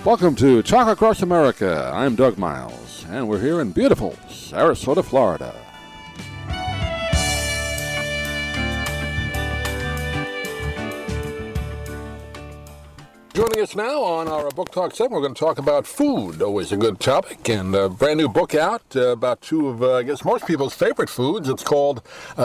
Welcome to Talk Across America. I'm Doug Miles, and we're here in beautiful Sarasota, Florida. Joining us now on our Book Talk segment, we're going to talk about food, always a good topic, and a brand new book out about two of, I guess, most people's favorite foods. It's called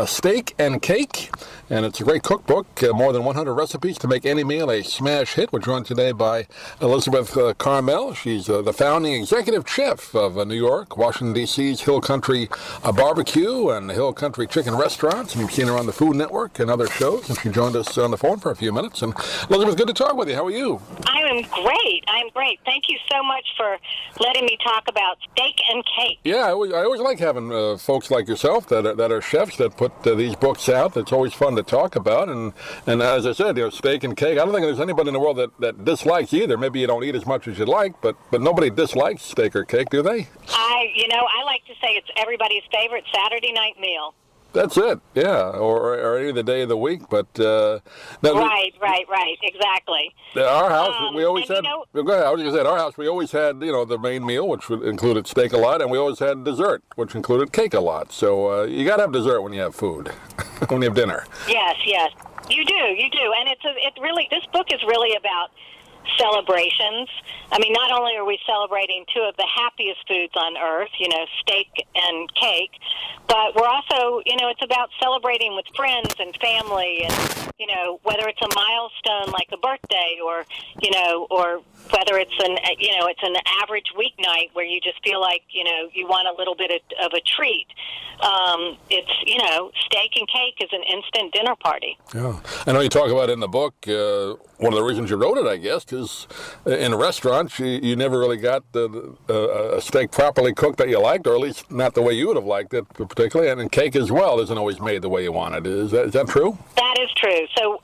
Steak and Cake, and it's a great cookbook, more than 100 recipes to make any meal a smash hit. We're joined today by Elizabeth Karmel. She's the founding executive chef of New York, Washington, D.C.'s Hill Country Barbecue and Hill Country Chicken Restaurants. And you've seen her on the Food Network and other shows, and she joined us on the phone for a few minutes. And Elizabeth, good to talk with you. How are you? I'm great. Thank you so much for letting me talk about steak and cake. Yeah, I always like having folks like yourself that are chefs that put these books out. It's always fun to talk about. And as I said, steak and cake. I don't think there's anybody in the world that dislikes either. Maybe you don't eat as much as you'd like, but nobody dislikes steak or cake, do they? I like to say it's everybody's favorite Saturday night meal. That's it, yeah, or any of the day of the week, but... Right, exactly. Our house, we always had... Go ahead, I was going to say, at our house, we always had, the main meal, which included steak a lot, and we always had dessert, which included cake a lot. So you got to have dessert when you have food, when you have dinner. Yes, you do, and this book is really about celebrations. I mean, not only are we celebrating two of the happiest foods on earth, steak and cake, but we're also, it's about celebrating with friends and family and, whether it's a milestone like a birthday or whether it's an average weeknight where you just feel like, you want a little bit of a treat. Steak and cake is an instant dinner party. Yeah. I know you talk about it in the book. One of the reasons you wrote it, I guess, because in restaurants, you never really got a steak properly cooked that you liked, or at least not the way you would have liked it particularly. And cake as well isn't always made the way you want it. Is that true? That is true. So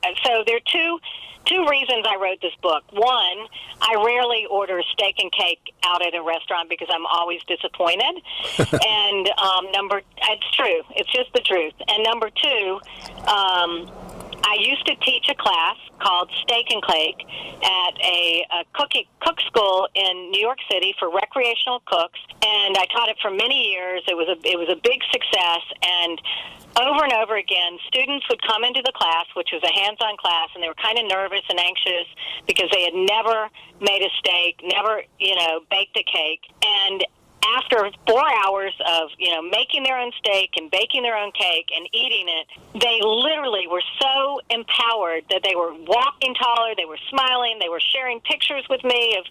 there are two reasons I wrote this book. One, I rarely order steak and cake out at a restaurant because I'm always disappointed. And it's true. It's just the truth. And number two, I used to teach a class called Steak and Cake at a cook school in New York City for recreational cooks, and I taught it for many years. It was a big success, and over again, students would come into the class, which was a hands-on class, and they were kind of nervous and anxious because they had never made a steak, never, baked a cake, and after 4 hours of, making their own steak and baking their own cake and eating it, they literally were so empowered that they were walking taller, they were smiling, they were sharing pictures with me of,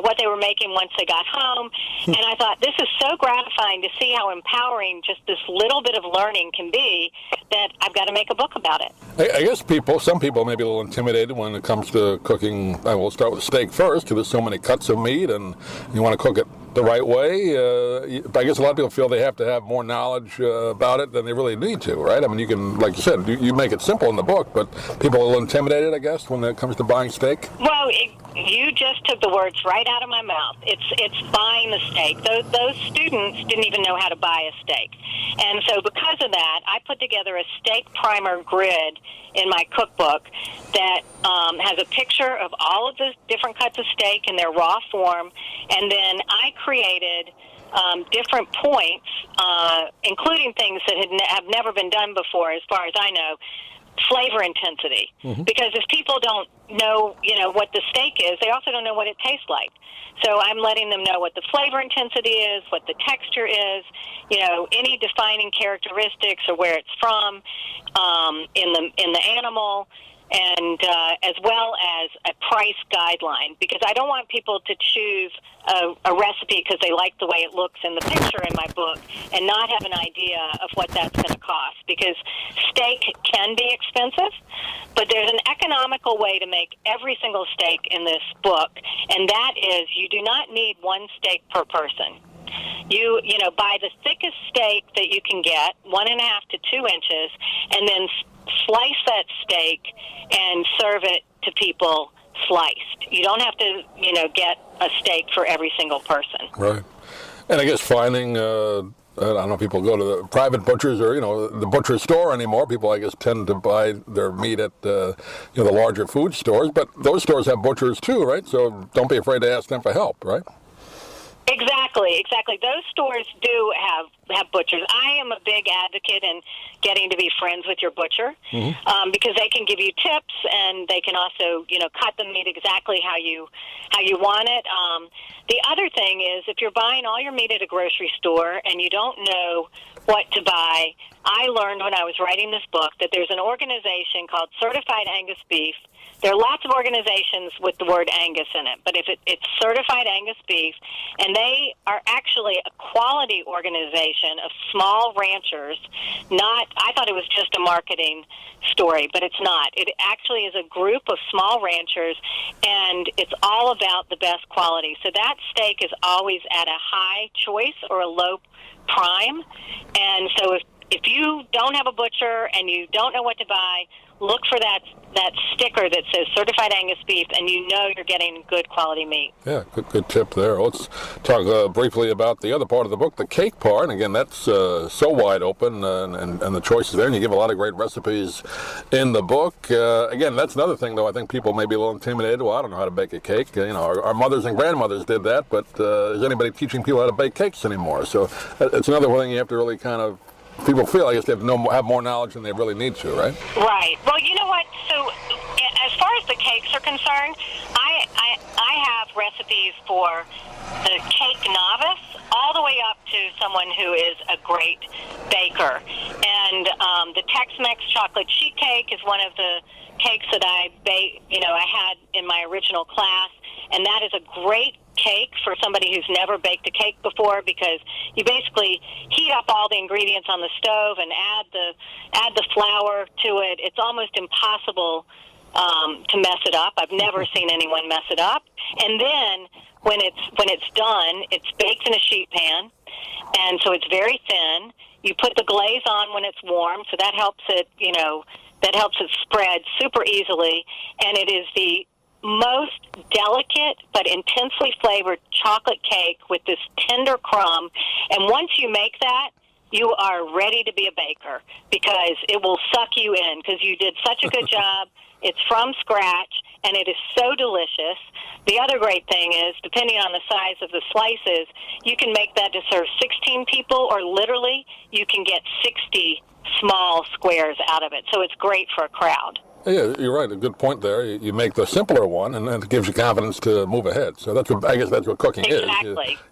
what they were making once they got home. And I thought, this is so gratifying to see how empowering just this little bit of learning can be that I've got to make a book about it. I guess some people may be a little intimidated when it comes to cooking. I will start with steak first, because there's so many cuts of meat, and you want to cook it the right way. I guess a lot of people feel they have to have more knowledge about it than they really need to, right? I mean, you can, like you said, you make it simple in the book, but people are a little intimidated, I guess, when it comes to buying steak. Well, you just took the words right out of my mouth. It's buying the steak. Those students didn't even know how to buy a steak. And so because of that, I put together a steak primer grid in my cookbook that has a picture of all of the different cuts of steak in their raw form, and then I created different points, including things that have never been done before, as far as I know. Flavor intensity, because if people don't know, what the steak is, they also don't know what it tastes like. So I'm letting them know what the flavor intensity is, what the texture is, any defining characteristics or where it's from in the animal, and as well as a price guideline, because I don't want people to choose a recipe because they like the way it looks in the picture in my book and not have an idea of what that's going to cost, because steak can be expensive, but there's an economical way to make every single steak in this book, and that is you do not need one steak per person. You buy the thickest steak that you can get, 1.5 to 2 inches, and then slice that steak and serve it to people sliced. You don't have to, get a steak for every single person. Right. And I guess finding I don't know if people go to the private butchers or, the butcher store anymore. People, I guess, tend to buy their meat at, the larger food stores. But those stores have butchers too, right? So don't be afraid to ask them for help, right? Exactly. Those stores do have butchers. I am a big advocate in getting to be friends with your butcher because they can give you tips and they can also, cut the meat exactly how you want it. The other thing is if you're buying all your meat at a grocery store and you don't know what to buy, I learned when I was writing this book that there's an organization called Certified Angus Beef. There are lots of organizations with the word Angus in it, but it's Certified Angus Beef, and they are actually a quality organization of small ranchers. I thought it was just a marketing story, but it's not. It actually is a group of small ranchers, and it's all about the best quality. So that steak is always at a high choice or a low prime, and so if you don't have a butcher and you don't know what to buy, look for that sticker that says Certified Angus Beef, and you're getting good quality meat. Yeah, good tip there. Let's talk briefly about the other part of the book, the cake part. And again, that's so wide open, and the choices there. And you give a lot of great recipes in the book. Again, that's another thing, though. I think people may be a little intimidated. Well, I don't know how to bake a cake. Our mothers and grandmothers did that, but is anybody teaching people how to bake cakes anymore? So it's another thing you have to really kind of. People feel, I guess, they have more knowledge than they really need to, right? Right. Well, you know what? So, as far as the cakes are concerned, I have recipes for the cake novice all the way up to someone who is a great baker. And the Tex-Mex chocolate sheet cake is one of the cakes that I had in my original class, and that is a great cake for somebody who's never baked a cake before, because you basically heat up all the ingredients on the stove and add the flour to it. It's almost impossible to mess it up. I've never seen anyone mess it up. And then when it's done, it's baked in a sheet pan, and so it's very thin. You put the glaze on when it's warm, so that helps it spread super easily, and it is the most delicate but intensely flavored chocolate cake with this tender crumb. And once you make that, you are ready to be a baker, because it will suck you in because you did such a good job. It's from scratch, and it is so delicious. The other great thing is, depending on the size of the slices, you can make that to serve 16 people, or literally you can get 60 small squares out of it. So it's great for a crowd. Yeah, you're right. A good point there. You make the simpler one, and then it gives you confidence to move ahead. So I guess that's what cooking is.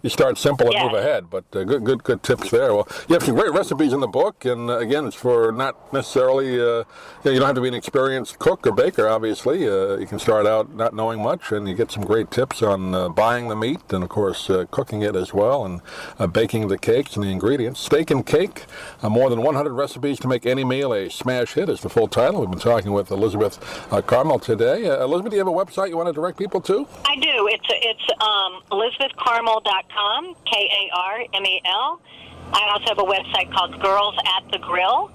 You start simple and move ahead. But good tips there. Well, you have some great recipes in the book, and again, it's for not necessarily. You don't have to be an experienced cook or baker. Obviously, you can start out not knowing much, and you get some great tips on buying the meat, and of course cooking it as well, and baking the cakes and the ingredients. Steak and Cake: more than 100 recipes to make any meal a smash hit is the full title. We've been talking with Elizabeth Karmel today. Elizabeth, do you have a website you want to direct people to? I do. It's ElizabethKarmel.com, Karmel. I also have a website called Girls at the Grill,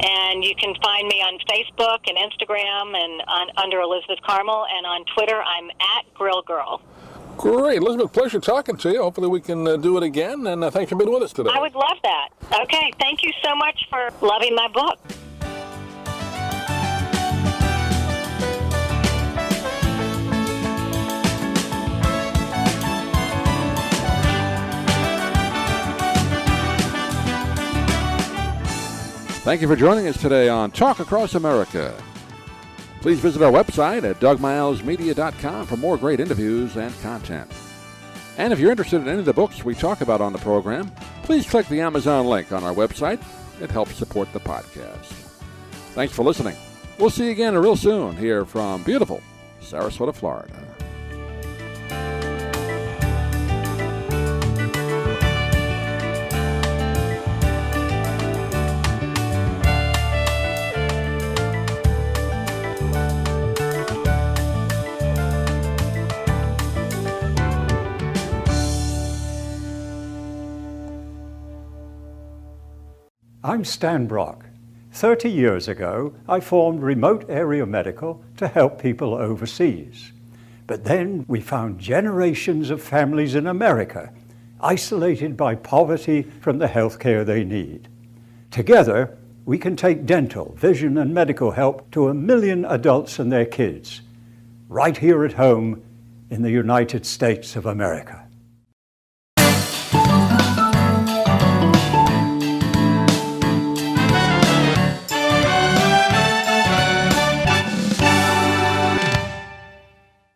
and you can find me on Facebook and Instagram and under Elizabeth Karmel, and on Twitter I'm at Grill Girl. Great. Elizabeth, pleasure talking to you. Hopefully we can do it again, and thanks for being with us today. I would love that. Okay, thank you so much for loving my book. Thank you for joining us today on Talk Across America. Please visit our website at dougmilesmedia.com for more great interviews and content. And if you're interested in any of the books we talk about on the program, please click the Amazon link on our website. It helps support the podcast. Thanks for listening. We'll see you again real soon here from beautiful Sarasota, Florida. I'm Stan Brock. 30 years ago, I formed Remote Area Medical to help people overseas. But then we found generations of families in America isolated by poverty from the health care they need. Together, we can take dental, vision, and medical help to 1 million adults and their kids, right here at home in the United States of America.